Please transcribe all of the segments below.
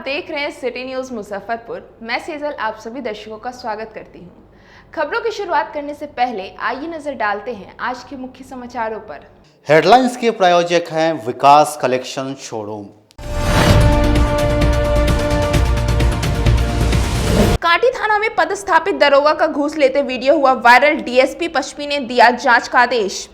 देख रहे हैं सिटी न्यूज मुजफ्फरपुर। मैं सेजल आप सभी दर्शकों का स्वागत करती हूं। खबरों की शुरुआत करने से पहले आइए नजर डालते हैं आज के मुख्य समाचारों पर। हेडलाइंस के प्रायोजक हैं विकास कलेक्शन शोरूम। कांटी थाना में पदस्थापित दरोगा का घूस लेते वीडियो हुआ वायरल। डीएसपी पश्चिमी ने दिया जांच का आदेश।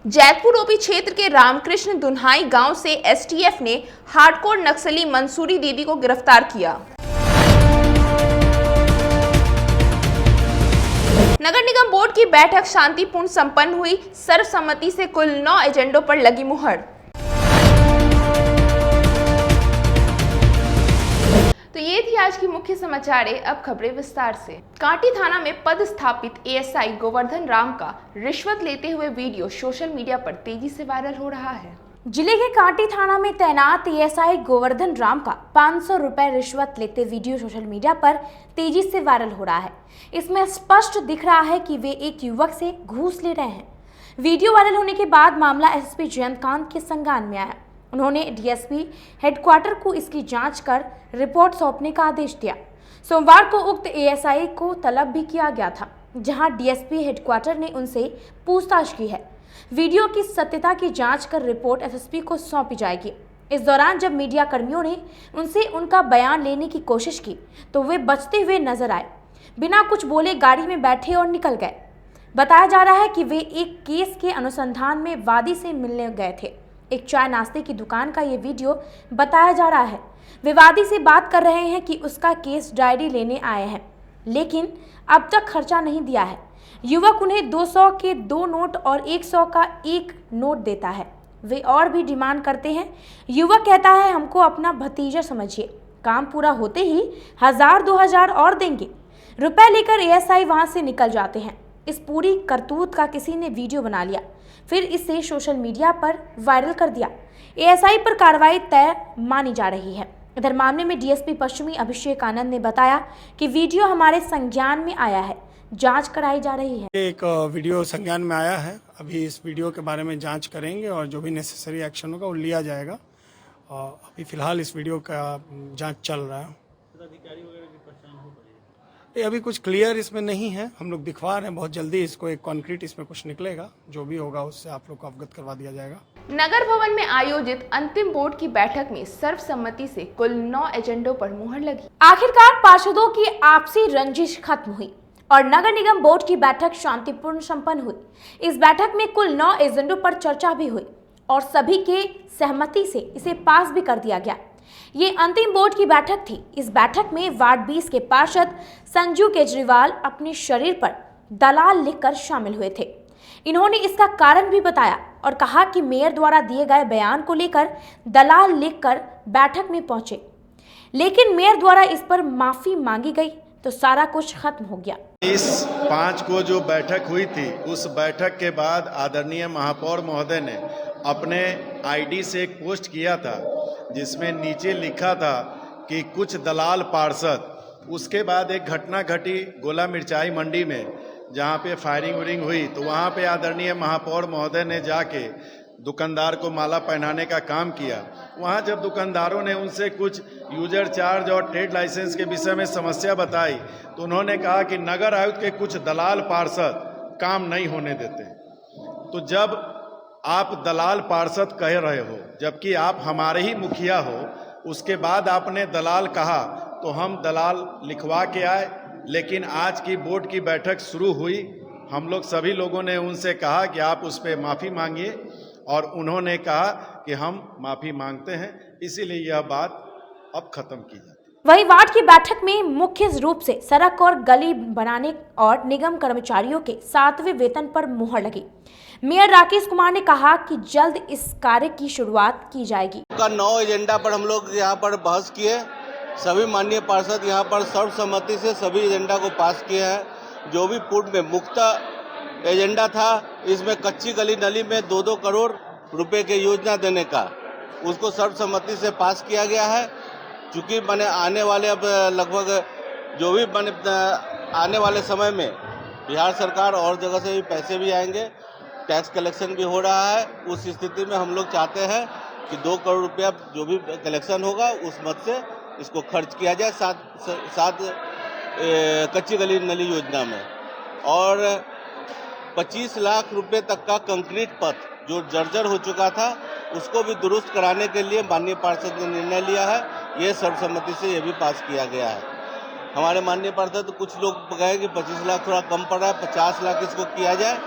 जैतपुर ओपी क्षेत्र के रामकृष्ण दुन्हाई गांव से एसटीएफ ने हार्डकोर नक्सली मंसूरी दीदी को गिरफ्तार किया। नगर निगम बोर्ड की बैठक शांतिपूर्ण संपन्न हुई। सर्वसम्मति से कुल 9 एजेंडों पर लगी मुहर। तो ये थी आज की मुख्य समाचारें। अब खबरें विस्तार से। कांटी थाना में पदस्थापित एएसआई गोवर्धन राम का रिश्वत लेते हुए वीडियो सोशल मीडिया पर तेजी से वायरल हो रहा है। जिले के कांटी थाना में तैनात एएसआई गोवर्धन राम का 500 रुपए रिश्वत लेते वीडियो सोशल मीडिया पर तेजी से वायरल हो रहा है। इसमें स्पष्ट दिख रहा है कि वे एक युवक से घूस ले रहे हैं। वीडियो वायरल होने के बाद मामला एसपी जयंतकांत के संज्ञान में आया। उन्होंने डीएसपी हेडक्वार्टर को इसकी जांच कर रिपोर्ट सौंपने का आदेश दिया। सोमवार को उक्त एएसआई को तलब भी किया गया था, जहां डीएसपी हेडक्वार्टर ने उनसे पूछताछ की है। वीडियो की सत्यता की जांच कर रिपोर्ट एसएसपी को सौंपी जाएगी। इस दौरान जब मीडिया कर्मियों ने उनसे उनका बयान लेने की कोशिश की तो वे बचते हुए नजर आए। बिना कुछ बोले गाड़ी में बैठे और निकल गए। बताया जा रहा है कि वे एक केस के अनुसंधान में वादी से मिलने गए थे। एक चाय नाश्ते की दुकान का ये वीडियो बताया जा रहा है। वे वादी से बात कर रहे हैं कि उसका केस डायरी लेने आए हैं, लेकिन अब तक खर्चा नहीं दिया है। युवक उन्हें 200 के 2 नोट और 100 का 1 नोट देता है। वे और भी डिमांड करते हैं। युवक कहता है, हमको अपना भतीजा समझिए, काम पूरा होते ही 1000-2000 और देंगे। रुपए लेकर एएसआई वहां से निकल जाते हैं। इस पूरी करतूत का किसी ने वीडियो बना लिया, फिर इसे सोशल मीडिया पर वायरल कर दिया। एएसआई पर कार्रवाई तय मानी जा रही है। इधर मामले में डीएसपी पश्चिमी अभिषेक आनंद ने बताया कि वीडियो हमारे संज्ञान में आया है, जांच कराई जा रही है। एक वीडियो संज्ञान में आया है। अभी इस वीडियो के बारे में जांच करेंगे और जो भी नेसेसरी एक्शन होगा वो लिया जाएगा। अभी फिलहाल इस वीडियो का जांच चल रहा है। ये अभी कुछ क्लियर इसमें नहीं है, हम लोग दिखवा रहे हैं। बहुत जल्दी इसको एक कॉन्क्रीट इसमें कुछ निकलेगा, जो भी होगा उससे आप लोग को अवगत करवा दिया जाएगा। नगर भवन में आयोजित अंतिम बोर्ड की बैठक में सर्वसम्मति से कुल 9 एजेंडों पर मुहर लगी। आखिरकार पार्षदों की आपसी रंजिश खत्म हुई और नगर निगम बोर्ड की बैठक शांतिपूर्ण संपन्न हुई। इस बैठक में कुल 9 एजेंडों पर चर्चा भी हुई और सभी के सहमति से इसे पास भी कर दिया गया। ये अंतिम बोर्ड की बैठक थी। इस बैठक में वार्ड 20 के पार्षद संजू केजरीवाल अपने शरीर पर दलाल लिखकर शामिल हुए थे। इन्होंने इसका कारण भी बताया और कहा कि मेयर द्वारा दिए गए बयान को लेकर दलाल लिखकर बैठक में पहुंचे, लेकिन मेयर द्वारा इस पर माफी मांगी गई तो सारा कुछ खत्म हो गया। इस 5 को जो बैठक हुई थी, उस बैठक के बाद आदरणीय महापौर महोदय ने अपने आईडी से एक पोस्ट किया था, जिसमें नीचे लिखा था कि कुछ दलाल पार्षद। उसके बाद एक घटना घटी गोला मिर्चाई मंडी में, जहां पे फायरिंग वरिंग हुई, तो वहां पे आदरणीय महापौर महोदय ने जाके दुकानदार को माला पहनाने का काम किया। वहां जब दुकानदारों ने उनसे कुछ यूजर चार्ज और ट्रेड लाइसेंस के विषय में समस्या बताई, तो उन्होंने कहा कि नगर आयुक्त के कुछ दलाल पार्षद काम नहीं होने देते। तो जब आप दलाल पार्षद कह रहे हो, जबकि आप हमारे ही मुखिया हो, उसके बाद आपने दलाल कहा, तो हम दलाल लिखवा के आए। लेकिन आज की बोर्ड की बैठक शुरू हुई, हम लोग सभी लोगों ने उनसे कहा कि आप उस पर माफ़ी मांगिए, और उन्होंने कहा कि हम माफ़ी मांगते हैं, इसीलिए यह बात अब खत्म की जाती है। वहीं वार्ड की बैठक में मुख्य रूप से सड़क और गली बनाने और निगम कर्मचारियों के 7वें वेतन पर मुहर लगी। मेयर राकेश कुमार ने कहा कि जल्द इस कार्य की शुरुआत की जाएगी। 9 एजेंडा पर हम लोग यहाँ पर बहस किए। सभी माननीय पार्षद यहाँ पर सर्वसम्मति से सभी एजेंडा को पास किए हैं। जो भी पूर्व में मुक्त एजेंडा था, इसमें कच्ची गली नली में 2-2 करोड़ रुपए की योजना देने का, उसको सर्वसम्मति से पास किया गया है। चूँकि मैंने आने वाले अब लगभग जो भी आने वाले समय में बिहार सरकार और जगह से भी पैसे भी आएंगे, टैक्स कलेक्शन भी हो रहा है। उस स्थिति में हम लोग चाहते हैं कि 2 करोड़ रुपया जो भी कलेक्शन होगा उस मद से इसको खर्च किया जाए साथ कच्ची गली नली योजना में, और 25 लाख रुपए तक का कंक्रीट पथ जो जर्जर हो चुका था उसको भी दुरुस्त कराने के लिए माननीय पार्षद ने निर्णय लिया है। ये सर्वसम्मति से ये भी पास किया गया है। हमारे माननीय पार्षद तो कुछ लोग कहे कि 25 लाख थोड़ा कम पड़ रहा है, 50 लाख इसको किया जाए।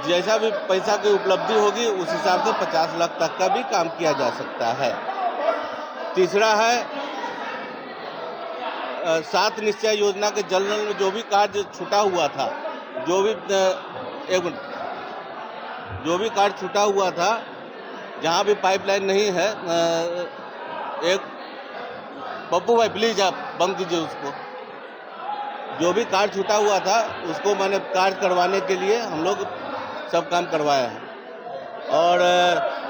जैसा भी पैसा की उपलब्धि होगी उस हिसाब से 50 लाख तक का भी काम किया जा सकता है। तीसरा है 7 निश्चय योजना के जल नल में जो भी कार्य छूटा हुआ था, जो भी कार्य छूटा हुआ था, जहाँ भी पाइपलाइन नहीं है, एक पप्पू भाई प्लीज आप बंद कीजिए उसको। जो भी कार्य छूटा हुआ था उसको मैंने कार्य करवाने के लिए हम लोग सब काम करवाया है। और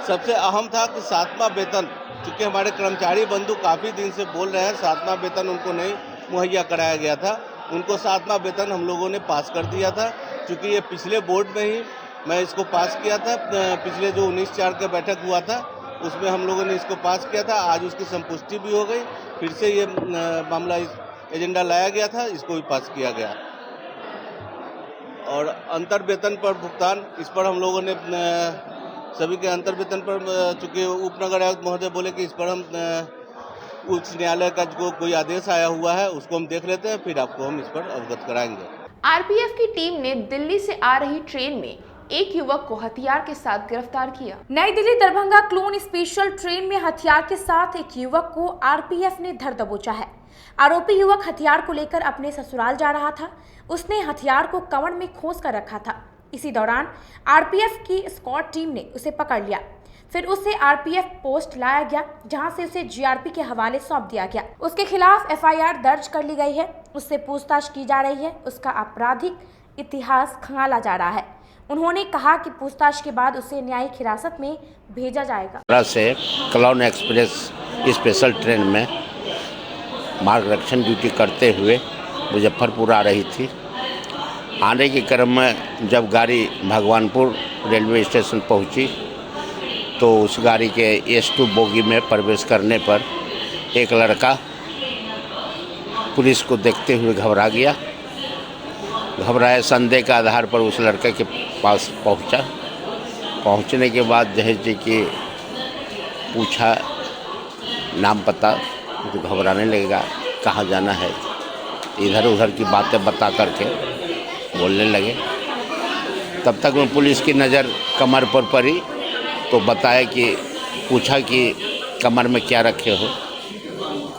सबसे अहम था कि 7वां वेतन, चूँकि हमारे कर्मचारी बंधु काफ़ी दिन से बोल रहे हैं 7वां वेतन उनको नहीं मुहैया कराया गया था, उनको 7वां वेतन हम लोगों ने पास कर दिया था। चूँकि ये पिछले बोर्ड में ही मैं इसको पास किया था, पिछले जो 19/4 का बैठक हुआ था उसमें हम लोगों ने इसको पास किया था। आज उसकी संपुष्टि भी हो गई, फिर से ये मामला इस एजेंडा लाया गया था, इसको भी पास किया गया। और अंतर वेतन पर भुगतान, इस पर हम लोगों ने सभी के अंतर वेतन पर, चूँकि उपनगर आयुक्त महोदय बोले कि इस पर हम उच्च न्यायालय का जो कोई आदेश आया हुआ है उसको हम देख लेते हैं, फिर आपको हम इस पर अवगत कराएंगे। आरपीएफ की टीम ने दिल्ली से आ रही ट्रेन में एक युवक को हथियार के साथ गिरफ्तार किया। नई Delhi Darbhanga clone special train में हथियार के साथ एक युवक को आरपीएफ ने धर दबोचा है। आरोपी युवक हथियार को लेकर अपने ससुराल जा रहा था। उसने हथियार को कमर में खोस कर रखा था। इसी दौरान आरपीएफ की स्क्वाड टीम ने उसे पकड़ लिया। फिर उसे आरपीएफ पोस्ट लाया गया, जहां से उसे जीआरपी के हवाले सौंप दिया गया। उसके खिलाफ एफआईआर दर्ज कर ली गई है। उससे पूछताछ की जा रही है। उसका आपराधिक इतिहास खंगाला जा रहा है। उन्होंने कहा कि पूछताछ के बाद उसे न्यायिक हिरासत में भेजा जाएगा। से क्लाउन एक्सप्रेस स्पेशल ट्रेन में मार्गरक्षण ड्यूटी करते हुए मुजफ्फरपुर आ रही थी। आने के क्रम में जब गाड़ी भगवानपुर रेलवे स्टेशन पहुंची तो उस गाड़ी के S2 बोगी में प्रवेश करने पर एक लड़का पुलिस को देखते हुए घबरा गया। घबराए संदेह के आधार पर उस लड़के के पास पहुंचा। पहुंचने के बाद जहेज जी की पूछा नाम पता, तो घबराने लगेगा, कहाँ जाना है, इधर उधर की बातें बता करके बोलने लगे। तब तक में पुलिस की नज़र कमर पर पड़ी तो बताया कि पूछा कि कमर में क्या रखे हो,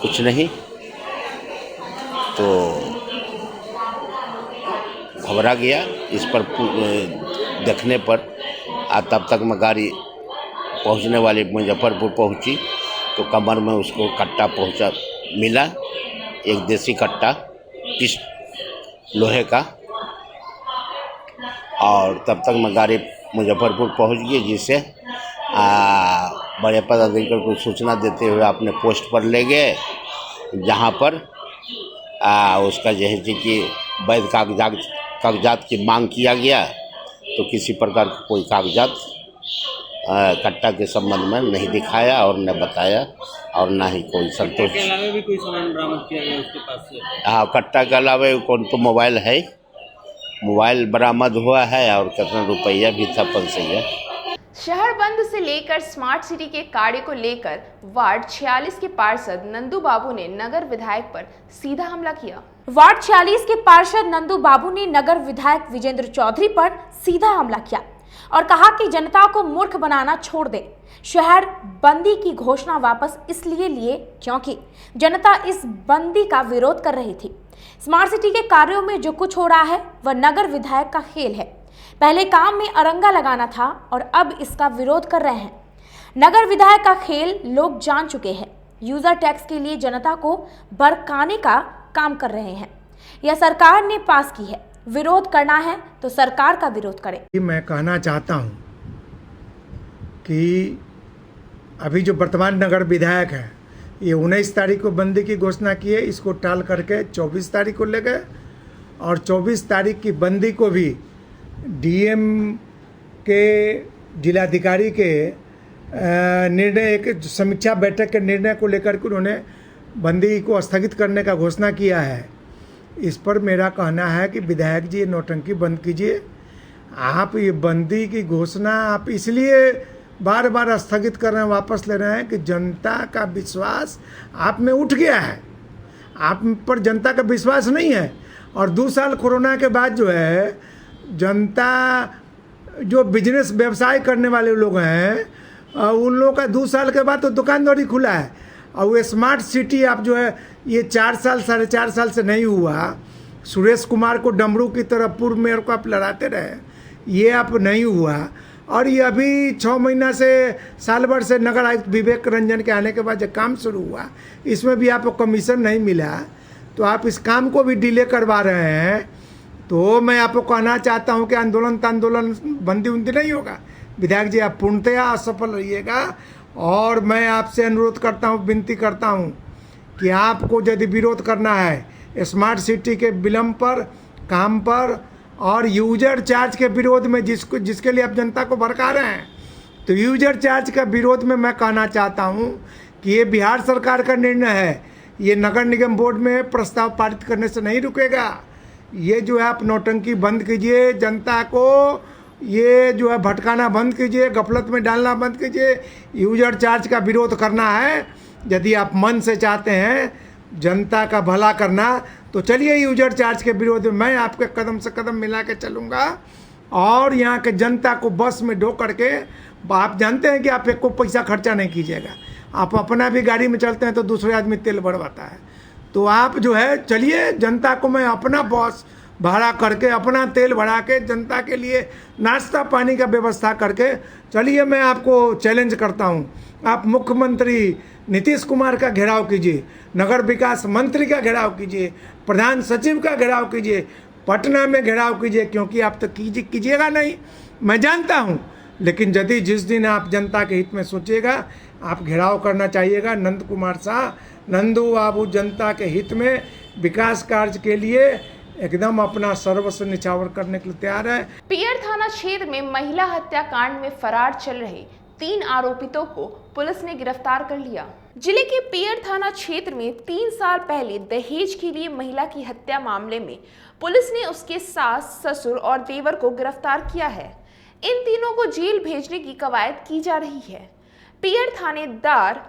कुछ नहीं, तो घबरा गया। इस पर देखने पर तब तक में गाड़ी पहुंचने वाली मुजफ्फरपुर पहुंची तो कमर में उसको कट्टा मिला, एक देसी कट्टा इस लोहे का। और तब तक मैं गाड़ी मुजफ्फरपुर पहुंच गई, जिससे बड़े पदाधिकारी को सूचना देते हुए अपने पोस्ट पर ले गए, जहां पर उसका जैसे कि वैध कागजात की मांग किया गया तो किसी प्रकार का कोई कागजात कट्टा के संबंध में नहीं दिखाया और न बताया और ना ही कोई संतोष। के अलावा भी कोई सामान बरामद किया गया उसके पास से? हाँ, कट्टा के अलावा कौन तो मोबाइल है, मोबाइल बरामद हुआ है और कितना रुपया भी था 500। शहर बंद से लेकर स्मार्ट सिटी के कार्य को लेकर वार्ड 46 के पार्षद नंदू बाबू ने नगर विधायक पर सीधा हमला किया। वार्ड 46 के पार्षद नंदू बाबू ने नगर विधायक विजेंद्र चौधरी पर सीधा हमला किया और कहा कि जनता को मूर्ख बनाना छोड़ दे। शहर बंदी की घोषणा वापस इसलिए लिए क्योंकि जनता इस बंदी का विरोध कर रही थी। स्मार्ट सिटी के कार्यों में जो कुछ हो रहा है वह नगर विधायक का खेल है। पहले काम में अरंगा लगाना था और अब इसका विरोध कर रहे हैं। नगर विधायक का खेल लोग जान चुके हैं। यूजर टैक्स के लिए जनता को भड़काने का काम कर रहे हैं। यह सरकार ने पास की है, विरोध करना है तो सरकार का विरोध करें। मैं कहना चाहता हूं कि अभी जो वर्तमान नगर विधायक है ये 19 तारीख को बंदी की घोषणा की है, इसको टाल करके 24 तारीख को ले गए और 24 तारीख की बंदी को भी डीएम के जिलाधिकारी के निर्णय, एक समीक्षा बैठक के निर्णय को लेकर के उन्होंने बंदी को स्थगित करने का घोषणा किया है। इस पर मेरा कहना है कि विधायक जी ये नौटंकी बंद कीजिए। आप ये बंदी की घोषणा आप इसलिए बार बार स्थगित कर रहे हैं, वापस ले रहे हैं कि जनता का विश्वास आप में उठ गया है, आप पर जनता का विश्वास नहीं है। और 2 साल कोरोना के बाद जो है जनता, जो बिजनेस व्यवसाय करने वाले लोग हैं, उन लोगों का 2 साल के बाद तो दुकानदारी खुला है। और वो स्मार्ट सिटी आप जो है ये 4 साल 4.5 साल से नहीं हुआ। सुरेश कुमार को डमरू की तरह पूर्व मेयर को आप लड़ाते रहे, ये आप नहीं हुआ। और ये अभी 6 महीना से, साल भर से नगर आयुक्त विवेक रंजन के आने के बाद जो काम शुरू हुआ, इसमें भी आपको कमीशन नहीं मिला, तो आप इस काम को भी डिले करवा रहे हैं। तो मैं आपको कहना चाहता हूं कि आंदोलन बंदी उंदी नहीं होगा। विधायक जी आप पूर्णतया असफल रहिएगा। और मैं आपसे अनुरोध करता हूं, विनती करता हूं कि आपको यदि विरोध करना है स्मार्ट सिटी के विलम्ब पर, काम पर और यूजर चार्ज के विरोध में, जिसके लिए आप जनता को भड़का रहे हैं, तो यूजर चार्ज का विरोध में मैं कहना चाहता हूं कि ये बिहार सरकार का निर्णय है, ये नगर निगम बोर्ड में प्रस्ताव पारित करने से नहीं रुकेगा। ये जो है आप नौटंकी बंद कीजिए, जनता को ये जो है भटकाना बंद कीजिए, गफलत में डालना बंद कीजिए। यूजर चार्ज का विरोध करना है, यदि आप मन से चाहते हैं जनता का भला करना, तो चलिए यूजर चार्ज के विरोध में मैं आपके कदम से कदम मिला के चलूँगा। और यहाँ के जनता को बस में ढो करके, आप जानते हैं कि आप एक को पैसा खर्चा नहीं कीजिएगा, आप अपना भी गाड़ी में चलते हैं तो दूसरे आदमी तेल बढ़वाता है, तो आप जो है चलिए, जनता को मैं अपना बस भाड़ा करके, अपना तेल भरा के, जनता के लिए नाश्ता पानी का व्यवस्था करके चलिए, मैं आपको चैलेंज करता हूँ। आप मुख्यमंत्री नीतीश कुमार का घेराव कीजिए, नगर विकास मंत्री का घेराव कीजिए, प्रधान सचिव का घेराव कीजिए, पटना में घेराव कीजिए, क्योंकि आप तो कीजिएगा नहीं, मैं जानता हूँ। लेकिन यदि जिस दिन आप जनता के हित में सोचिएगा, आप घेराव करना चाहिएगा। नंद कुमार शाह, नंदू बाबू जनता के हित में, विकास कार्य के लिए एकदम अपना सर्वस्व निछावर करने के लिए तैयार है। पियर थाना क्षेत्र में महिला हत्याकांड में फरार चल रहे 3 आरोपितों को पुलिस ने गिरफ्तार कर लिया। जिले के पियर थाना क्षेत्र में 3 साल पहले दहेज के लिए महिला की हत्या मामले में पुलिस ने उसके सास, ससुर और देवर को गिरफ्तार किया है। इन तीनों को जेल भेजने की कवायद की जा रही है। पियर थानेदार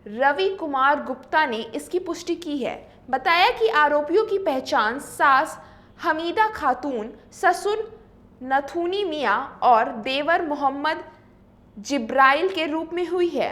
रवि कुमार गुप्ता ने इसकी पुष्टि की है। बताया कि आरोपियों की पहचान सास हमीदा खातून, ससुर नथुनी मियां और देवर मोहम्मद जिब्राइल के रूप में हुई है।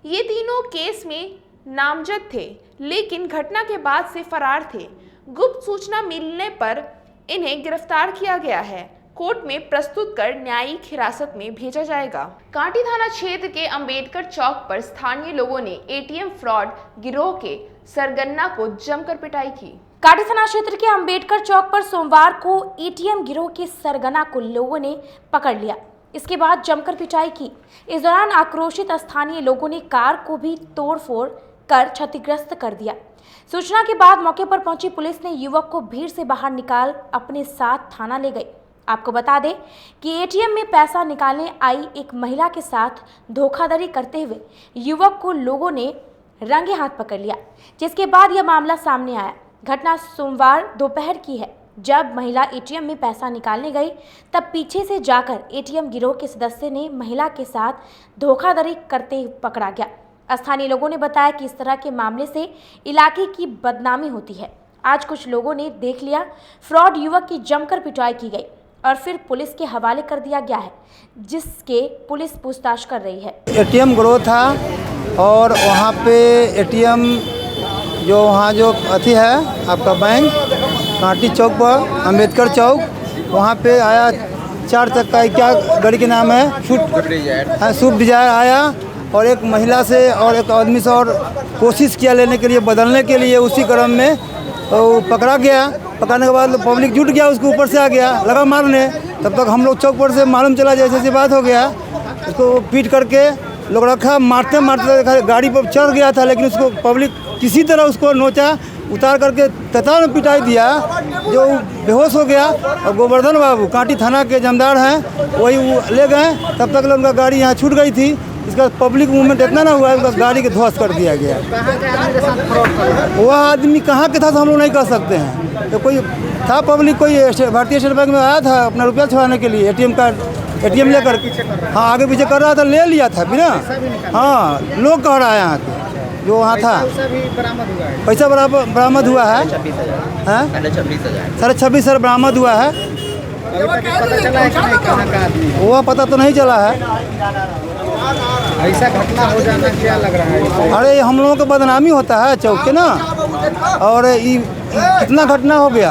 ये तीनों केस में नामजद थे, लेकिन घटना के बाद से फरार थे। गुप्त सूचना मिलने पर इन्हें गिरफ्तार किया गया है। कोर्ट में प्रस्तुत कर न्यायिक हिरासत में भेजा जाएगा। कांटी थाना क्षेत्र के अंबेडकर चौक पर स्थानीय लोगों ने एटीएम फ्रॉड गिरोह के सरगना को जमकर पिटाई की। कांटी थाना क्षेत्र के अंबेडकर चौक पर सोमवार को एटीएम गिरोह के सरगना को लोगों ने पकड़ लिया। इसके बाद जमकर पिटाई की। इस दौरान आक्रोशित स्थानीय लोगों ने कार को भी तोड़फोड़ कर क्षतिग्रस्त कर दिया। सूचना के बाद मौके पर पहुंची पुलिस ने युवक को भीड़ से बाहर निकाल अपने साथ थाना ले गई। आपको बता दें कि एटीएम में पैसा निकालने आई एक महिला के साथ धोखाधड़ी करते हुए युवक को लोगों ने रंगे हाथ पकड़ लिया, जिसके बाद यह मामला सामने आया। घटना सोमवार दोपहर की है। जब महिला एटीएम में पैसा निकालने गई, तब पीछे से जाकर एटीएम गिरोह के सदस्य ने महिला के साथ धोखाधड़ी करते पकड़ा गया। स्थानीय लोगों ने बताया कि इस तरह के मामले से इलाके की बदनामी होती है। आज कुछ लोगों ने देख लिया। फ्रॉड युवक की जमकर पिटाई की गई और फिर पुलिस के हवाले कर दिया गया है, जिसके पुलिस पूछताछ कर रही है। एटीएम गिरोह था और वहाँ पे एटीएम जो वहाँ जो अथी है आपका बैंक कांटी चौक पर अंबेडकर चौक, वहाँ पे आया 4 चक्का, क्या गाड़ी के नाम है, स्विफ्ट डिजायर आया और एक महिला से और एक आदमी से और कोशिश किया लेने के लिए, बदलने के लिए। उसी क्रम में तो पकड़ा गया। पकड़ने के बाद पब्लिक जुट गया, उसके ऊपर से आ गया, लगा मारने। तब तक हम लोग चौक पर से मालूम चला जैसे बात हो गया, उसको पीट करके लोग रखा। मारते मारते गाड़ी पर चढ़ गया था, लेकिन उसको पब्लिक किसी तरह उसको नोचा, उतार करके तथा में पिटाई दिया। जो बेहोश हो गया और गोवर्धन बाबू कांटी थाना के जमदार हैं वही वो ले गए। तब तक उनका गाड़ी यहाँ छूट गई थी। इसका पब्लिक मूवमेंट इतना ना हुआ, उनका गाड़ी के ध्वस्त कर दिया गया। वह आदमी कहाँ के था तो हम लोग नहीं कह सकते हैं। तो कोई था पब्लिक, कोई भारतीय स्टेट बैंक में आया था अपना रुपया छुड़ाने के लिए, एटीएम लेकर। हाँ, आगे पीछे कर रहा था, ले लिया था बिना। हाँ, लोग कह रहा है यहाँ के जो वहाँ था। पैसा बरामद हुआ है 26,500 बरामद हुआ है। वो पता तो नहीं चला है। ऐसा घटना हो जाना क्या लग रहा है? अरे हम लोगों का बदनामी होता है चौक के ना। और कितना घटना हो गया।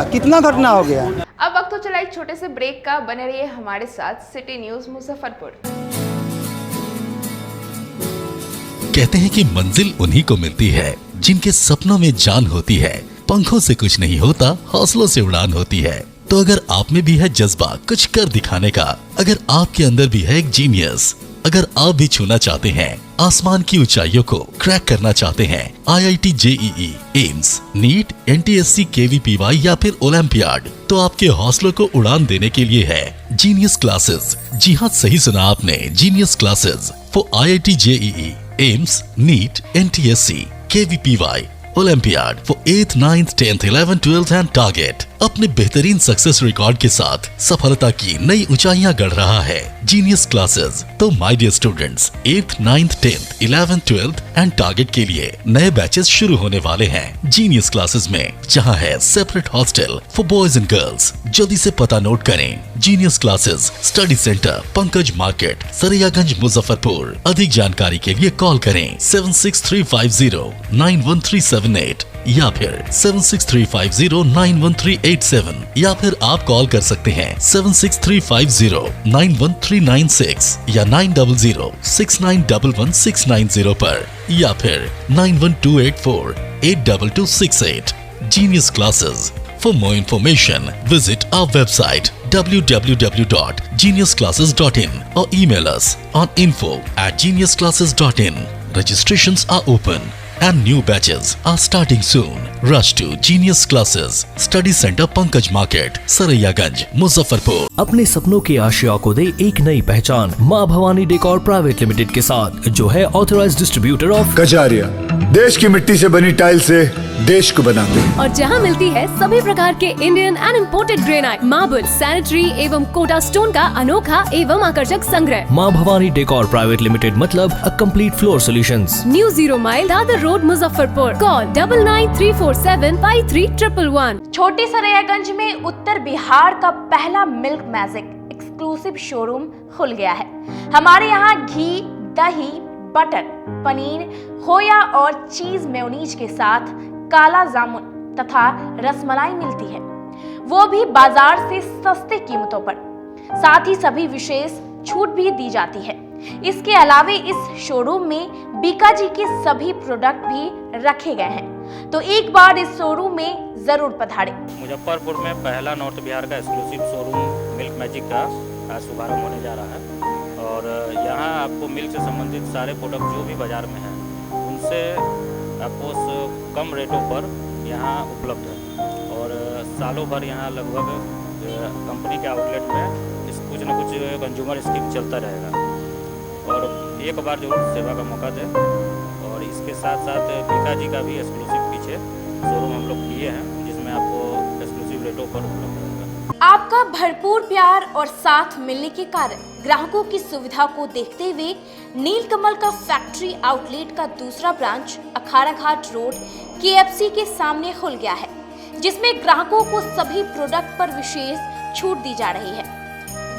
अब वक्त तो चला एक छोटे से ब्रेक का। बने रहिए हमारे साथ सिटी न्यूज मुजफ्फरपुर। कहते हैं कि मंजिल उन्हीं को मिलती है जिनके सपनों में जान होती है। पंखों से कुछ नहीं होता, हौसलों से उड़ान होती है। तो अगर आप में भी है जज्बा कुछ कर दिखाने का, अगर आपके अंदर भी है एक जीनियस, अगर आप भी छूना चाहते हैं आसमान की ऊंचाइयों को, क्रैक करना चाहते हैं IIT JEE, AIIMS, NEET, NTSC, KVPY या फिर ओलंपियाड, तो आपके हौसलों को उड़ान देने के लिए है जीनियस क्लासेस। जी हाँ, सही सुना आपने, genius classes for IIT JEE, AIIMS, NEET, NTSC, KVPY, olympiad for 8th, 9th, 10th, 11th, 12th and target. अपने बेहतरीन सक्सेस रिकॉर्ड के साथ सफलता की नई ऊंचाइयां गढ़ रहा है जीनियस क्लासेस। तो my dear students, 8th, 9th, 10th, 11th, 12th and target के लिए नए बैचेस शुरू होने वाले हैं जीनियस क्लासेस में, जहां है separate hostel for boys and girls. जल्दी से पता नोट करें, genius classes, study centre, Pankaj market, Saraiyaganj, Muzaffarpur. अधिक जानकारी के लिए कॉल करें 7635091378 या फिर 7635091387 या फिर आप कॉल कर सकते हैं 7635091396 या 9006911690 पर या फिर 9128482268। Genius Classes. For more information, visit our website www.geniusclasses.in or email us on info@geniusclasses.in. Registrations are open and new batches are starting soon. Rush to Genius Classes, Study Center, Pankaj Market, Saraiyaganj, Muzaffarpur. अपने सपनों की आशिया को दे एक नई पहचान माँ Bhavani decor private limited के साथ, जो है ऑथराइज्ड डिस्ट्रीब्यूटर ऑफ कजारिया। देश की मिट्टी से बनी टाइल से देश को बनाते हैं। और जहां मिलती है सभी प्रकार के Indian and imported granite, marble, sanitary एवं कोटा स्टोन का अनोखा एवं आकर्षक संग्रह। माँ भवानी डेकोर प्राइवेट लिमिटेड मतलब a complete floor solutions. New 0 mile Dadar road, Muzaffarpur. Call 9934753111। छोटी सरैयागंज में उत्तर बिहार का पहला मिल्क मैजिक एक्सक्लूसिव शोरूम खुल गया है। हमारे यहाँ घी, दही, बटर, पनीर, खोया और चीज मेयोनीज के साथ काला जामुन तथा रसमलाई मिलती है, वो भी बाजार से सस्ते कीमतों पर। साथ ही सभी विशेष छूट भी दी जाती है। इसके अलावे इस शोरूम में बीका जी के सभी प्रोडक्ट भी रखे गए हैं, तो एक बार इस शोरूम में जरूर पधारें। मुजफ्फरपुर में पहला नॉर्थ बिहार का एक्सक्लूसिव शोरूम मिल्क मैजिक का आज शुभारंभ होने जा रहा है। और यहाँ आपको मिल्क से संबंधित सारे प्रोडक्ट जो भी बाज़ार में हैं उनसे आपको कम रेटों पर यहाँ उपलब्ध है। और सालों भर यहाँ लगभग कंपनी के आउटलेट में कुछ न कुछ कंज्यूमर स्कीम चलता रहेगा और एक बार जरूर सेवा का मौका दें। और इसके साथ साथ बीका जी का भी एक्सक्लूसिव पीछे शोरूम हम लोग किए हैं, जिसमें आपको एक्सक्लूसिव रेटों पर उपलब्ध रहेगा। आपका भरपूर प्यार और साथ मिलने के कारण ग्राहकों की सुविधा को देखते हुए नीलकमल का फैक्ट्री आउटलेट का दूसरा ब्रांच अखाड़ा घाट रोड KFC के सामने खुल गया है, जिसमें ग्राहकों को सभी प्रोडक्ट पर विशेष छूट दी जा रही है।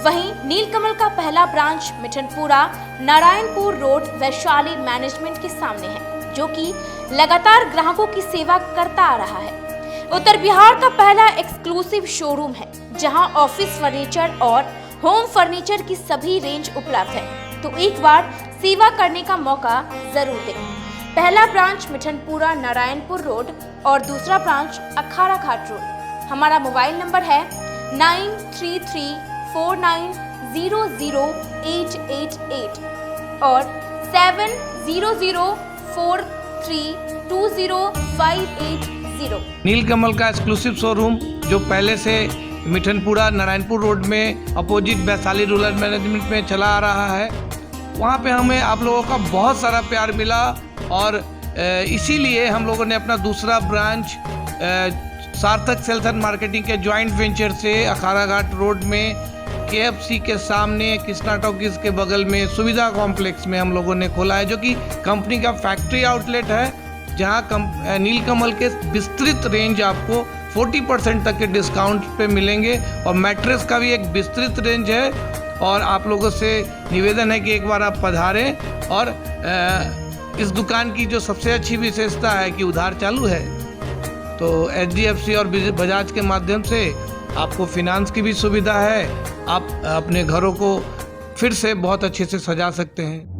वहीं नीलकमल का पहला branch Mithanpura Narayanpur road Vaishali management के सामने है, जो कि लगातार ग्राहकों की सेवा करता आ रहा है। उत्तर बिहार का पहला एक्सक्लूसिव शोरूम है, जहां ऑफिस फर्नीचर और होम फर्नीचर की सभी रेंज उपलब्ध है, तो एक बार सेवा करने का मौका जरूर दें। पहला ब्रांच मिठनपुरा नारायणपुर रोड और दूसरा ब्रांच अखाड़ा घाट रोड। हमारा मोबाइल नंबर है 9334900888 और 7004320580। नीलकमल का एक्सक्लूसिव शोरूम जो पहले से मिठनपुरा नारायणपुर रोड में अपोजिट वैशाली रूरल मैनेजमेंट में चला आ रहा है, वहाँ पे हमें आप लोगों का बहुत सारा प्यार मिला और इसीलिए हम लोगों ने अपना दूसरा ब्रांच सार्थक सेल्स एंड मार्केटिंग के जॉइंट वेंचर से अखाड़ा घाट रोड में KFC के सामने कृष्णा टॉकीज के बगल में सुविधा कॉम्प्लेक्स में हम लोगों ने खोला है, जो कि कंपनी का फैक्ट्री आउटलेट है, जहां नीलकमल के विस्तृत रेंज आपको 40% तक के डिस्काउंट पे मिलेंगे और मैट्रेस का भी एक विस्तृत रेंज है। और आप लोगों से निवेदन है कि एक बार आप पधारें। और इस दुकान की जो सबसे अच्छी विशेषता है कि उधार चालू है, तो HDFC और बजाज के माध्यम से आपको फिनांस की भी सुविधा है। आप अपने घरों को फिर से बहुत अच्छे से सजा सकते हैं।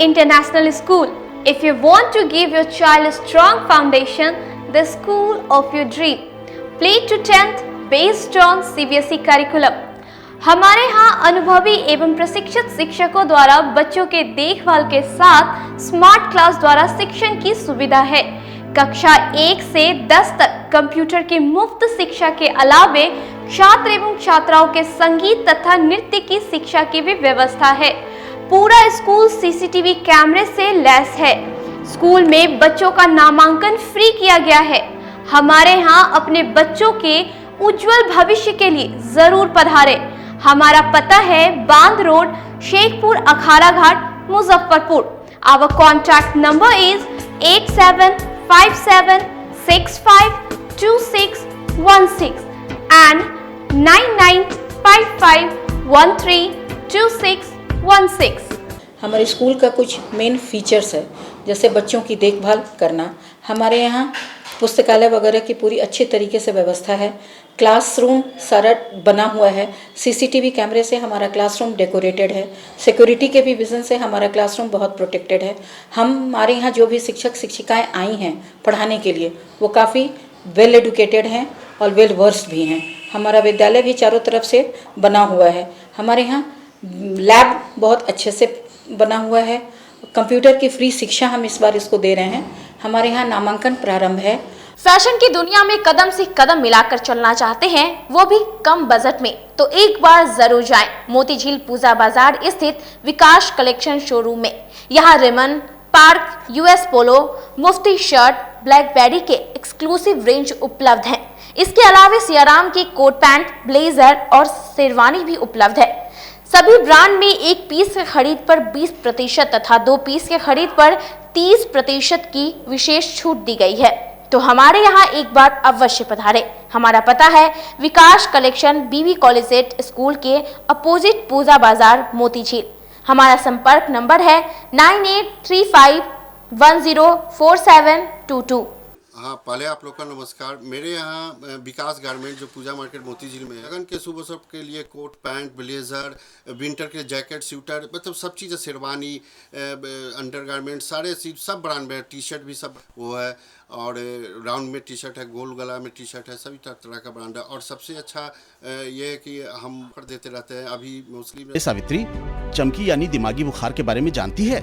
International School. If you want to give your child a strong foundation, the school of your dream. Play to 10th based on CBSE curriculum. हमारे यहाँ अनुभवी एवं प्रशिक्षित शिक्षकों द्वारा बच्चों के देखभाल के साथ स्मार्ट क्लास द्वारा शिक्षण की सुविधा है। कक्षा 1 से 10 तक कंप्यूटर की मुफ्त शिक्षा के अलावे छात्र एवं छात्राओं के संगीत तथा नृत्य की शिक्षा की भी व्यवस्था है। पूरा स्कूल CCTV कैमरे से लैस है। स्कूल में बच्चों का नामांकन फ्री किया गया है। हमारे यहाँ अपने बच्चों के उज्जवल भविष्य के लिए जरूर पधारें। हमारा पता है बांध road, Shekhpur, Akhara Ghat, Muzaffarpur. Our contact number is 8757652616 and 9955132616। हमारे स्कूल का कुछ मेन फीचर्स है, जैसे बच्चों की देखभाल करना। हमारे यहाँ पुस्तकालय वगैरह की पूरी अच्छी तरीके से व्यवस्था है। क्लासरूम सारा बना हुआ है। CCTV कैमरे से हमारा क्लासरूम डेकोरेटेड है। सिक्योरिटी के भी विजन से हमारा क्लासरूम बहुत प्रोटेक्टेड है। हमारे यहाँ जो भी शिक्षक शिक्षिकाएं आई हैं पढ़ाने के लिए, वो काफ़ी वेल एडुकेटेड हैं और वेल वर्स्ड भी हैं। हमारा विद्यालय भी चारों तरफ से बना हुआ है। हमारे यहाँ लैब बहुत अच्छे से बना हुआ है। कंप्यूटर की फ्री शिक्षा हम इस बार इसको दे रहे हैं। हमारे यहाँ नामांकन प्रारंभ है। फैशन की दुनिया में कदम से कदम मिलाकर चलना चाहते हैं, वो भी कम बजट में, तो एक बार जरूर जाएं मोतीझील पूजा बाजार स्थित विकास कलेक्शन शोरूम में। यहाँ रिमन, पार्क, US पोलो, मुफ्ती शर्ट, ब्लैकबेरी के एक्सक्लूसिव रेंज उपलब्ध हैं। इसके अलावा सियाराम की कोट पैंट, ब्लेजर और शेरवानी भी उपलब्ध है। सभी ब्रांड में एक पीस के खरीद पर 20% तथा 2 पीस के खरीद पर 30% की विशेष छूट दी गई है। तो हमारे यहाँ एक बार अवश्य पधारें। हमारा पता है विकास कलेक्शन, BB कॉलेज स्कूल के अपोजिट पूजा बाजार, मोतीझील। हमारा संपर्क नंबर है 9835104722। हाँ, पहले आप लोग का नमस्कार। मेरे यहाँ विकास गारमेंट जो पूजा मार्केट मोतीझील में है, लगन के शुभ अवसर के लिए कोट पैंट, ब्लेजर, विंटर के जैकेट, स्वेटर, मतलब सब चीज़, शेरवानी, अंडर गारमेंट, सारे सब ब्रांड में, टी शर्ट भी सब वो है। और राउंड में टी शर्ट है, गोल गला में टी शर्ट है, सभी तरह का ब्रांड है। और सबसे अच्छा ये है कि हम ऑफर देते रहते हैं। अभी मोस्टली सावित्री, चमकी यानी दिमागी बुखार के बारे में जानती है?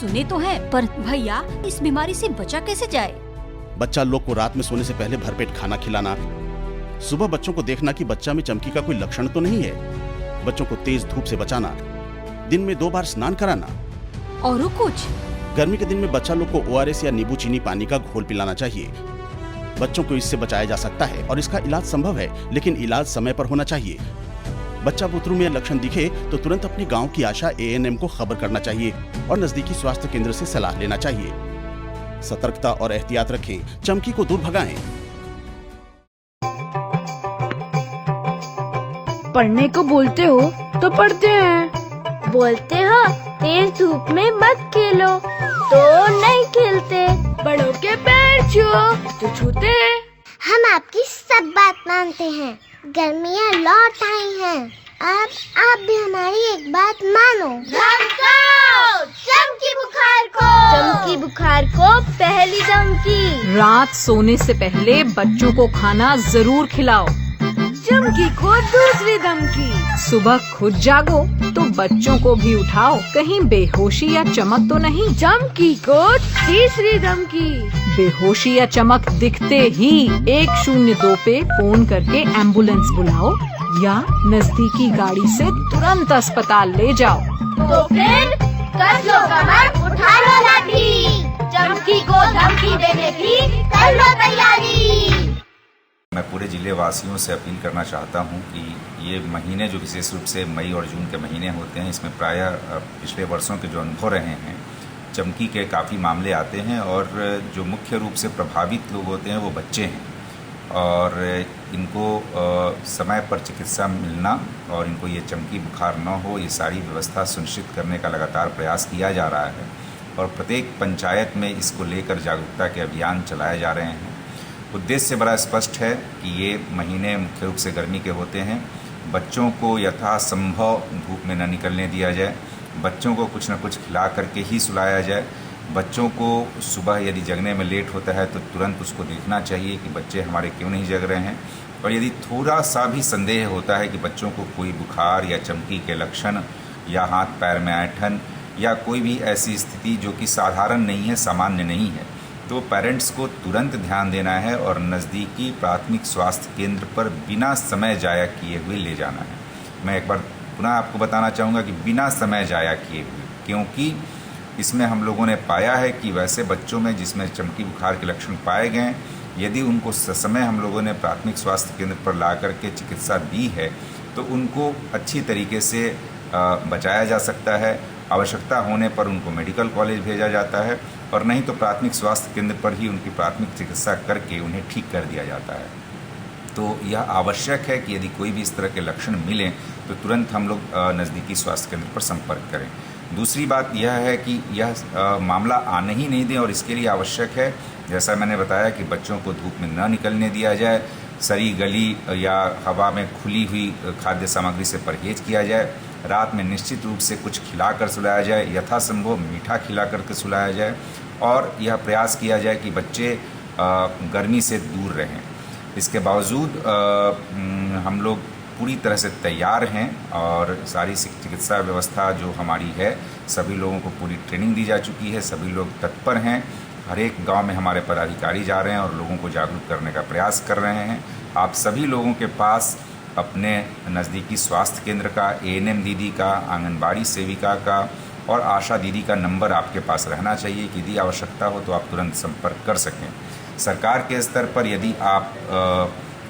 सुने तो है, पर भैया इस बीमारी से बचा कैसे जाए? बच्चा लोग को रात में सोने से पहले भरपेट खाना खिलाना, सुबह बच्चों को देखना कि बच्चा में चमकी का कोई लक्षण तो नहीं है, बच्चों को तेज धूप से बचाना, दिन में 2 बार स्नान कराना। और कुछ? गर्मी के दिन में बच्चा लोग को ORS या नींबू चीनी पानी का घोल पिलाना चाहिए। बच्चों को इससे बचाया जा सकता है और इसका इलाज संभव है, लेकिन इलाज समय पर होना चाहिए। बच्चा बुतरू में लक्षण दिखे तो तुरंत अपने गांव की आशा ANM को खबर करना चाहिए और नजदीकी स्वास्थ्य केंद्र से सलाह लेना चाहिए। सतर्कता और एहतियात रखें, चमकी को दूर भगाएं। पढ़ने को बोलते हो तो पढ़ते हैं, बोलते हो तेज धूप में मत खेलो तो नहीं खेलते, बड़ों के पैर छुओ तो छूते हैं। हम आपकी सब बात मानते हैं, गर्मियाँ लौट आई हैं, अब आप भी हमारी एक बात मानो। धमकाओ चमकी बुखार को, चमकी बुखार को पहली धमकी। रात सोने से पहले बच्चों को खाना जरूर खिलाओ। चमकी को दूसरी धमकी। सुबह खुद जागो तो बच्चों को भी उठाओ, कहीं बेहोशी या चमक तो नहीं। चमकी को तीसरी धमकी। बेहोशी या चमक दिखते ही 102 पे फोन करके एम्बुलेंस बुलाओ या नजदीकी गाड़ी से तुरंत अस्पताल ले जाओ। तो फिर कर लो कमर, उठा लो लाठी, चमकी को धमकी देने की कर लो तैयारी। मैं पूरे जिले वासियों से अपील करना चाहता हूं कि ये महीने जो विशेष रूप से मई और जून के महीने होते हैं, इसमें प्रायः पिछले वर्षों के जो अनुभव रहे हैं, चमकी के काफ़ी मामले आते हैं और जो मुख्य रूप से प्रभावित लोग होते हैं वो बच्चे हैं और इनको समय पर चिकित्सा मिलना और इनको ये चमकी बुखार न हो, ये सारी व्यवस्था सुनिश्चित करने का लगातार प्रयास किया जा रहा है और प्रत्येक पंचायत में इसको लेकर जागरूकता के अभियान चलाए जा रहे हैं। उद्देश्य बड़ा स्पष्ट है कि ये महीने मुख्य रूप से गर्मी के होते हैं, बच्चों को यथासंभव धूप में न निकलने दिया जाए, बच्चों को कुछ न कुछ खिला करके ही सुलाया जाए। बच्चों को सुबह यदि जगने में लेट होता है तो तुरंत उसको देखना चाहिए कि बच्चे हमारे क्यों नहीं जग रहे हैं और यदि थोड़ा सा भी संदेह होता है कि बच्चों को कोई बुखार या चमकी के लक्षण या हाथ पैर में ऐंठन या कोई भी ऐसी स्थिति जो कि साधारण नहीं है, सामान्य नहीं है, तो पेरेंट्स को तुरंत ध्यान देना है और नज़दीकी प्राथमिक स्वास्थ्य केंद्र पर बिना समय जाया किए हुए ले जाना है। मैं एक बार पुनः आपको बताना चाहूँगा कि बिना समय जाया किए हुए, क्योंकि इसमें हम लोगों ने पाया है कि वैसे बच्चों में जिसमें चमकी बुखार के लक्षण पाए गए, यदि उनको समय हम लोगों ने प्राथमिक स्वास्थ्य केंद्र पर ला करके चिकित्सा दी है तो उनको अच्छी तरीके से बचाया जा सकता है। आवश्यकता होने पर उनको मेडिकल कॉलेज भेजा जाता है और नहीं तो प्राथमिक स्वास्थ्य केंद्र पर ही उनकी प्राथमिक चिकित्सा करके उन्हें ठीक कर दिया जाता है। तो यह आवश्यक है कि यदि कोई भी इस तरह के लक्षण मिलें तो तुरंत हम लोग नज़दीकी स्वास्थ्य केंद्र पर संपर्क करें। दूसरी बात यह है कि यह मामला आने ही नहीं दें और इसके लिए आवश्यक है, जैसा मैंने बताया, कि बच्चों को धूप में न निकलने दिया जाए, सड़ी गली या हवा में खुली हुई खाद्य सामग्री से परहेज किया जाए, रात में निश्चित रूप से कुछ खिलाकर सुलाया जाए, यथासंभव मीठा खिला करके सुलाया जाए और यह प्रयास किया जाए कि बच्चे गर्मी से दूर रहें। इसके बावजूद हम लोग पूरी तरह से तैयार हैं और सारी चिकित्सा व्यवस्था जो हमारी है, सभी लोगों को पूरी ट्रेनिंग दी जा चुकी है, सभी लोग तत्पर हैं। हर एक गांव में हमारे पदाधिकारी जा रहे हैं और लोगों को जागरूक करने का प्रयास कर रहे हैं। आप सभी लोगों के पास अपने नज़दीकी स्वास्थ्य केंद्र का, ANM दीदी का, आंगनबाड़ी सेविका का और आशा दीदी का नंबर आपके पास रहना चाहिए कि यदि आवश्यकता हो तो आप तुरंत संपर्क कर सकें। सरकार के स्तर पर यदि आप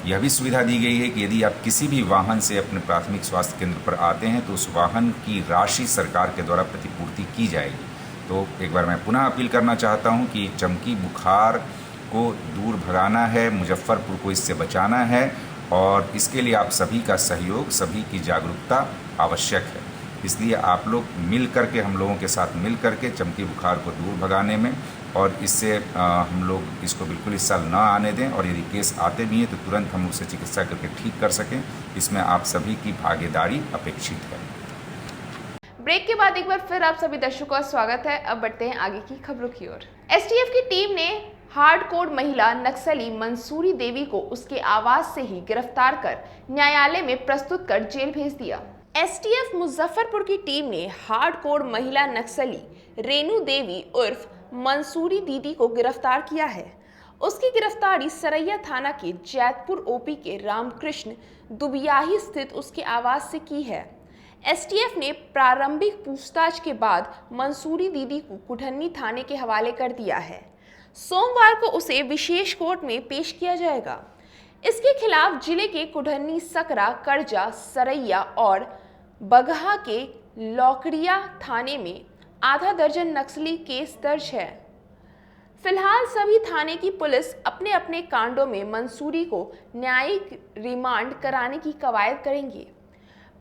यह भी सुविधा दी गई है कि यदि आप किसी भी वाहन से अपने प्राथमिक स्वास्थ्य केंद्र पर आते हैं तो उस वाहन की राशि सरकार के द्वारा प्रतिपूर्ति की जाएगी। तो एक बार मैं पुनः अपील करना चाहता हूं कि चमकी बुखार को दूर भगाना है, मुजफ्फरपुर को इससे बचाना है और इसके लिए आप सभी का सहयोग, सभी की जागरूकता आवश्यक है। इसलिए आप लोग मिल करके, हम लोगों के साथ मिल करके चमकी बुखार को दूर भगाने में और इससे हम लोग इसको बिल्कुल इस साल ना आने दें और यदि केस आते भी हैं तो तुरंत हम उसे चिकित्सा करके ठीक कर सकें। इसमें आप सभी की भागीदारी अपेक्षित है। ब्रेक के बाद एक बार फिर आप सभी दर्शकों का स्वागत है। अब बढ़ते हैं आगे की खबरों की ओर। STF की टीम ने हार्डकोर महिला नक्सली मंसूरी देवी को उसके आवास से ही गिरफ्तार कर न्यायालय में प्रस्तुत कर जेल भेज दिया। STF मुजफ्फरपुर की टीम ने हार्डकोर महिला नक्सली रेणु देवी उर्फ मंसूरी दीदी को गिरफ्तार किया है। उसकी गिरफ्तारी सरैया थाना के जैतपुर OP के रामकृष्ण दुबियाही स्थित उसके आवास से की है। STF ने प्रारंभिक पूछताछ के बाद मंसूरी दीदी को कुठन्नी थाने के हवाले कर दिया है। सोमवार को उसे विशेष कोर्ट में पेश किया जाएगा। इसके खिलाफ जिले के कुढ़नी, सकरा, करजा, सरैया और बगहा के लौकड़िया थाने में आधा दर्जन नक्सली केस दर्ज है। फिलहाल सभी थाने की पुलिस अपने अपने कांडों में मंसूरी को न्यायिक रिमांड कराने की कवायद करेंगे।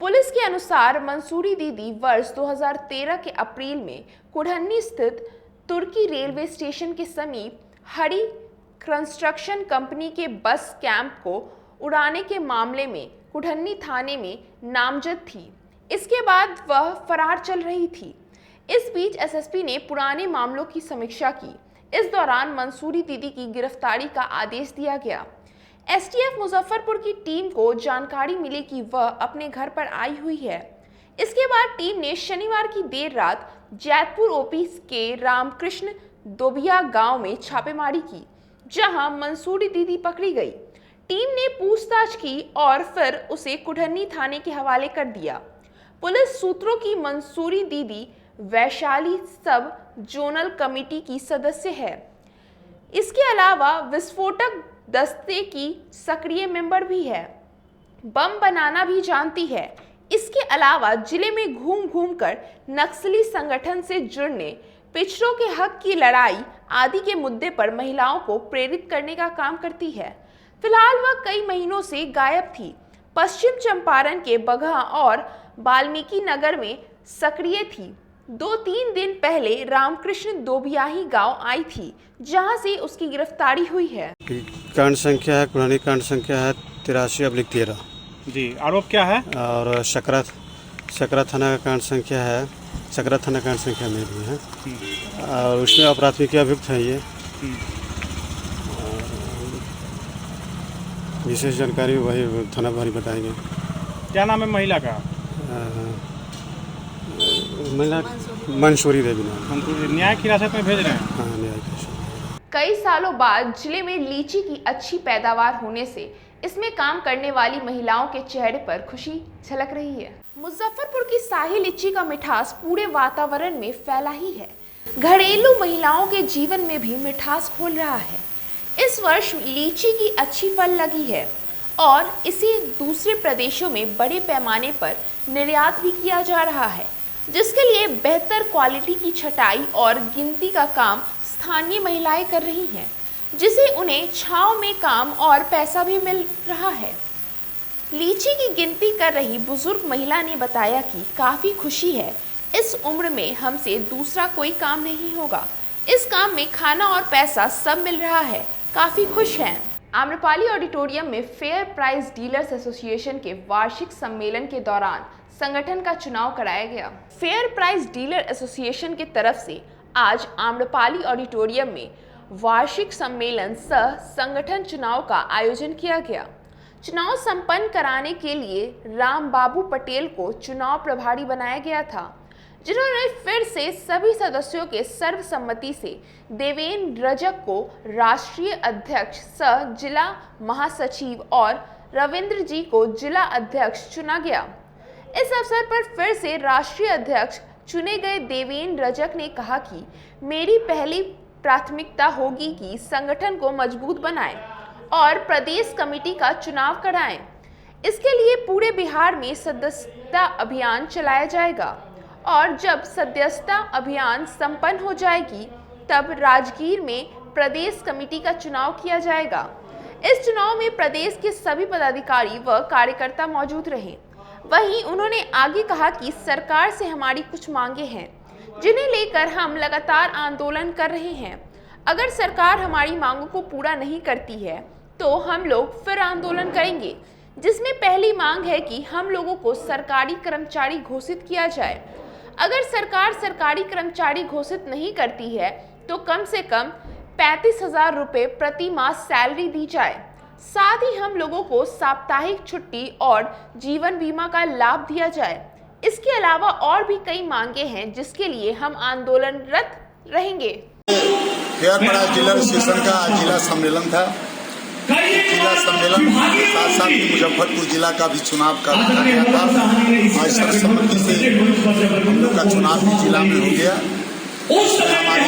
पुलिस के अनुसार मंसूरी दीदी वर्ष 2013 के अप्रैल में कुढ़नी स्थित तुर्की रेलवे स्टेशन के समीप हरी कंस्ट्रक्शन कंपनी के बस कैंप को उड़ाने के मामले में कुढ़नी थाने में नामजद थी। इसके बाद वह फरार चल रही थी। इस बीच एसएसपी ने पुराने मामलों की समीक्षा की। इस दौरान मंसूरी दीदी की गिरफ्तारी का आदेश दिया गया। एसटीएफ मुजफ्फरपुर की टीम को जानकारी मिली कि वह अपने घर पर आई हुई है। इसके बाद टीम ने शनिवार की देर रात जैतपुर ओपी के रामकृष्ण दोबिया गांव में छापेमारी की, जहां मंसूरी दीदी पकड़ी गई। टीम ने पूछताछ की और फिर उसे कुढ़नी थाने के हवाले कर दिया। पुलिस सूत्रों की मंसूरी दीदी वैशाली सब जोनल कमेटी की सदस्य है। इसके अलावा विस्फोटक दस्ते की सक्रिय मेंबर भी है। बम बनाना भी जानती है। इसके अलावा जिले में घूम घूम कर नक्सली संगठन से जुड़ने, पिछड़ों के हक की लड़ाई आदि के मुद्दे पर महिलाओं को प्रेरित करने का काम करती है। फिलहाल वह कई महीनों से गायब थी। पश्चिम चंपारण के बगहा और वाल्मीकि नगर में सक्रिय थी। 2-3 दिन पहले रामकृष्ण दोबियाही गांव आई थी, जहां से उसकी गिरफ्तारी हुई है। कांड संख्या है, पुरानी कांड संख्या है 83/13 जी। आरोप क्या है? और सकरा थाना का कांड संख्या है, सकरा थाना कांड संख्या में भी है और उसमें अपराधी अभियुक्त है ये। विशेष जानकारी वही थाना भरी बताएंगे। क्या नाम है महिला का? महिला मंसूरी देवी नाम। न्यायिक हिरासत में भेज रहे हैं? हाँ, न्यायिक हिरासत। कई सालों बाद जिले में लीची की अच्छी पैदावार होने से इसमें काम करने वाली महिलाओं के चेहरे पर खुशी झलक रही है। मुजफ्फरपुर की शाही लीची का मिठास पूरे वातावरण में फैला ही है। घरेलू महिलाओं के जीवन में भी मिठास खोल रहा है। इस वर्ष लीची की अच्छी फल लगी है और इसे दूसरे प्रदेशों में बड़े पैमाने पर निर्यात भी किया जा रहा है, जिसके लिए बेहतर क्वालिटी की छटाई और गिनती का काम स्थानीय महिलाएं कर रही हैं, जिसे उन्हें छांव में काम और पैसा भी मिल रहा है। लीची की गिनती कर रही बुजुर्ग महिला ने बताया कि काफ़ी खुशी है। इस उम्र में हमसे दूसरा कोई काम नहीं होगा। इस काम में खाना और पैसा सब मिल रहा है। काफ़ी खुश हैं। आम्रपाली ऑडिटोरियम में फेयर प्राइस डीलर्स एसोसिएशन के वार्षिक सम्मेलन के दौरान संगठन का चुनाव कराया गया। फेयर प्राइस डीलर एसोसिएशन की तरफ से आज आम्रपाली ऑडिटोरियम में वार्षिक सम्मेलन सह संगठन चुनाव का आयोजन किया गया। चुनाव संपन्न कराने के लिए राम बाबू पटेल को चुनाव प्रभारी बनाया गया था, जिन्होंने फिर से सभी सदस्यों के सर्वसम्मति से देवेंद्र रजक को राष्ट्रीय अध्यक्ष सह जिला महासचिव और रविंद्र जी को जिला अध्यक्ष चुना गया। इस अवसर पर फिर से राष्ट्रीय अध्यक्ष चुने गए देवेंद्र रजक ने कहा कि मेरी पहली प्राथमिकता होगी कि संगठन को मजबूत बनाएं और प्रदेश कमेटी का चुनाव कराएं। इसके लिए पूरे बिहार में सदस्यता अभियान चलाया जाएगा और जब सदस्यता अभियान संपन्न हो जाएगी तब राजगीर में प्रदेश कमेटी का चुनाव किया जाएगा। इस चुनाव में प्रदेश के सभी पदाधिकारी व कार्यकर्ता मौजूद रहे। वहीं उन्होंने आगे कहा कि सरकार से हमारी कुछ मांगे हैं, जिन्हें लेकर हम लगातार आंदोलन कर रहे हैं। अगर सरकार हमारी मांगों को पूरा नहीं करती है तो हम लोग फिर आंदोलन करेंगे, जिसमें पहली मांग है कि हम लोगों को सरकारी कर्मचारी घोषित किया जाए। अगर सरकार सरकारी कर्मचारी घोषित नहीं करती है तो कम से कम 35,000 रुपये प्रति माह सैलरी दी जाए। साथ ही हम लोगों को साप्ताहिक छुट्टी और जीवन बीमा का लाभ दिया जाए। इसके अलावा और भी कई मांगे हैं जिसके लिए हम आंदोलनरत रहेंगे। फेयर प्राइस डीलर एसोसिएशन का जिला सम्मेलन था। जिला सम्मेलन के साथ साथ ही मुजफ्फरपुर जिला का भी चुनाव कर गया था। आज सर्वसम्मति से हम लोग का चुनाव भी जिला में हो गया। हमारे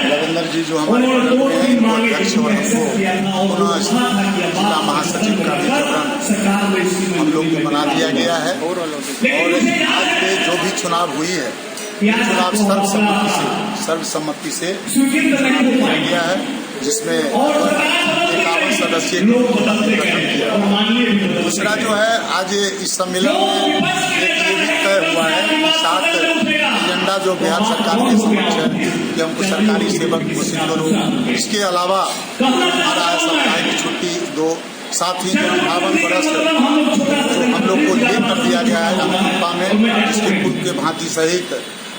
रविंद्र राजेंद्र जी जो हमारे अध्यक्ष और हमको पुनः जिला महासचिव का भी विवरण हम लोग को बना दिया गया है। और आज पे जो भी चुनाव हुई है, चुनाव सर्वसम्मति से किया गया है, जिसमें 51 सदस्यीय का गठन किया। दूसरा जो है, आज इस सम्मेलन में ये भी तय हुआ है कि 7 एजेंडा जो बिहार सरकार के समक्ष है कि हमको सरकारी सेवक घोषित करो। इसके अलावा हमारा है साप्ताहिक छुट्टी 2, साथ ही जो 58 वर्ष हम लोग को ये कर दिया गया है अनुकंपा में, जिसके पूर्व के भांति सहित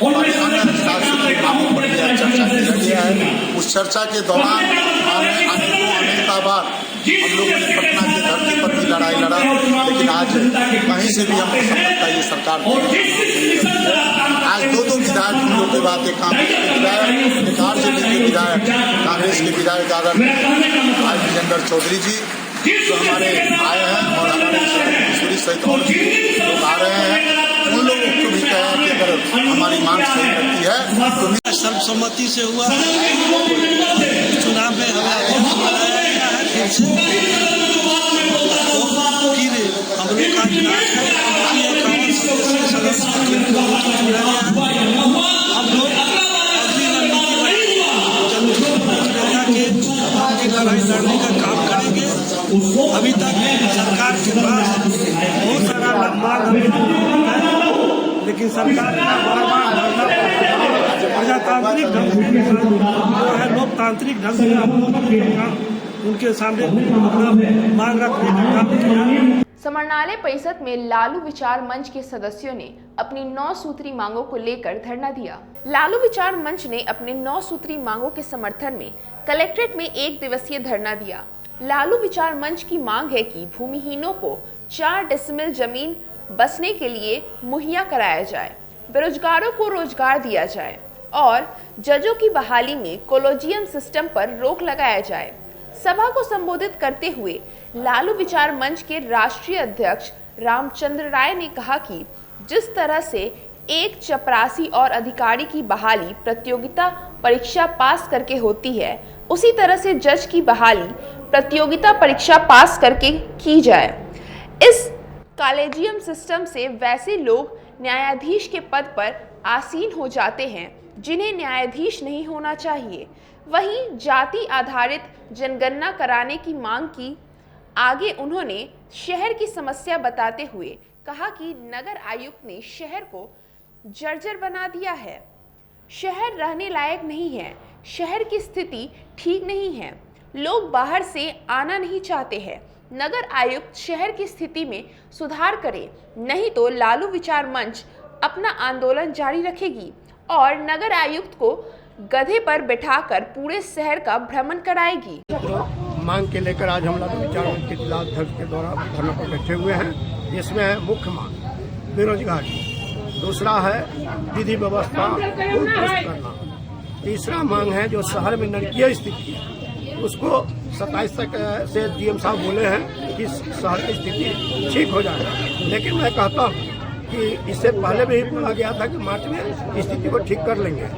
और अन्य साफ सुथरे कामों पर भी चर्चा किया गया है। उस चर्चा के दौरान अनेक बार हम लोगों ने पटना की धरती पर भी लड़ाई लड़ा, लेकिन आज कहीं से भी हमको समझता ये सरकार आज 2 विधायक हम लोग के बात है, कांग्रेस के विधायक, एक आरजेडी के विधायक, कांग्रेस के विधायक आज विजेंद्र चौधरी जी जो हमारे आए हैं और हमारे किशोरी सहित और लोग आ रहे हैं, उन लोगों को भी कहा कि अगर हमारी मांग सही करती है तो सर्वसम्मति से हुआ है। चुनाव में हमें अध्यक्ष बनाया गया है, फिर से हम लोग का चुनाव हम लोग लड़ाई लड़ने का काम करेंगे। अभी तक सरकार के पास बहुत सारा मांग है, लेकिन सरकार का बार-बार प्रजातांत्रिक ढंग से जो है लोकतांत्रिक ढंग से उनके सामने मांग रखने का काम किया। समरनालय परिषद में लालू विचार मंच के सदस्यों ने अपनी 9 सूत्री मांगों को लेकर धरना दिया। लालू विचार मंच ने अपने 9 सूत्री मांगों के समर्थन में कलेक्ट्रेट में 1 दिवसीय धरना दिया। लालू विचार मंच की मांग है कि भूमिहीनों को 4 डेसिमल जमीन बसने के लिए मुहैया कराया जाए, बेरोजगारों को रोजगार दिया जाए और जजों की बहाली में कॉलेजियम सिस्टम पर रोक लगाया जाए। सभा को संबोधित करते हुए लालू विचार मंच के राष्ट्रीय अध्यक्ष रामचंद्र राय ने कहा कि जिस तरह से एक चपरासी और अधिकारी की बहाली प्रतियोगिता परीक्षा पास करके होती है, उसी तरह से जज की बहाली प्रतियोगिता परीक्षा पास करके की जाए। इस कॉलेजियम सिस्टम से वैसे लोग न्यायाधीश के पद पर आसीन हो जाते हैं जिन्हें न्यायाधीश नहीं होना चाहिए। वहीं जाति आधारित जनगणना कराने की मांग की। आगे उन्होंने शहर की समस्या बताते हुए कहा कि नगर आयुक्त ने शहर को जर्जर बना दिया है, शहर रहने लायक नहीं है, शहर की स्थिति ठीक नहीं है, लोग बाहर से आना नहीं चाहते हैं। नगर आयुक्त शहर की स्थिति में सुधार करे, नहीं तो लालू विचार मंच अपना आंदोलन जारी रखेगी और नगर आयुक्त को गधे पर बिठाकर पूरे शहर का भ्रमण कराएगी। मांग के लेकर आज हम लालू विचार मंच के जिला अध्यक्ष के द्वारा धरना पर बैठे हुए हैं, जिसमें मुख्य मांग बेरोजगारी, दूसरा है विधि व्यवस्था को दुरुस्त करना, तीसरा मांग है जो शहर में नारकीय स्थिति है उसको 27 तक से डीएम साहब बोले हैं कि शहर की स्थिति ठीक हो जाएगा, लेकिन मैं कहता हूँ कि इससे पहले भी बोला गया था कि मार्च में स्थिति को ठीक कर लेंगे,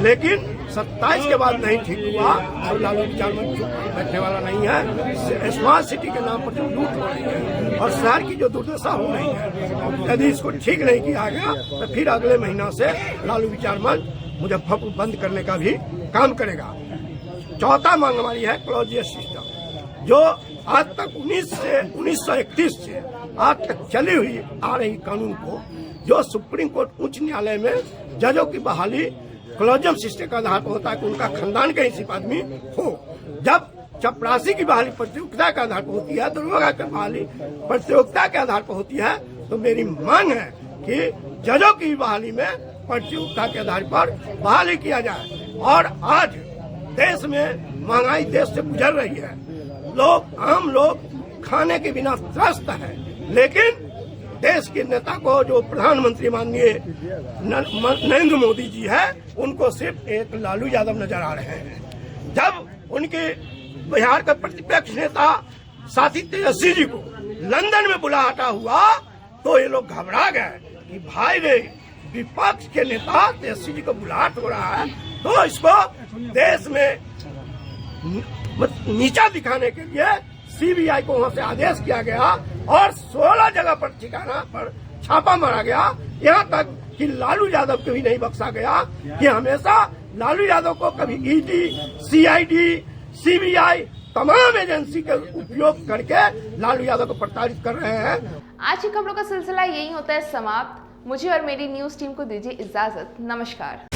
लेकिन 27 के बाद नहीं ठीक हुआ। अब लालू विचार मंच बैठने वाला नहीं है। स्मार्ट सिटी के नाम पर जो लूट हो रही है और शहर की जो दुर्दशा हो रही है, यदि इसको ठीक नहीं किया गया तो फिर अगले महीना से लालू विचार मंच मुजफ्फरपुर बंद करने का भी काम करेगा। चौथा मांग हमारी है कॉलेजियम सिस्टम, जो आज तक 1931 से आज तक चली हुई आ रही कानून को, जो सुप्रीम कोर्ट उच्च न्यायालय में जजों की बहाली कॉलेजियम सिस्टम का आधार पर होता है कि उनका खानदान का ही आदमी हो। जब चपरासी की बहाली प्रतियोगिता के आधार पर होती है, दरोगा की बहाली प्रतियोगिता के आधार पर होती है, तो मेरी मांग है कि जजों की बहाली में प्रतियोगिता के आधार पर बहाली किया जाए। और आज देश में महंगाई देश से गुजर रही है, आम लोग खाने के बिना त्रस्त है, लेकिन देश के नेता को जो प्रधानमंत्री माननीय नरेंद्र मोदी जी है, उनको सिर्फ एक लालू यादव नजर आ रहे हैं। जब उनके बिहार का प्रतिपक्ष नेता साथी तेजस्वी जी को लंदन में बुलाहटा हुआ तो ये लोग घबरा गए कि भाई रे विपक्ष के नेता तेजस्वी जी को बुलाहट हो रहा है तो इसको देश में नीचा दिखाने के लिए सीबीआई को वहां से आदेश किया गया और 16 जगह पर ठिकाना पर छापा मारा गया। यहाँ तक कि लालू यादव को भी नहीं बख्शा गया कि हमेशा लालू यादव को कभी ईडी, सीआईडी, सीबीआई तमाम एजेंसी का उपयोग करके लालू यादव को प्रताड़ित कर रहे हैं। आज की खबरों का सिलसिला यही होता है समाप्त। मुझे और मेरी न्यूज टीम को दीजिए इजाजत। नमस्कार।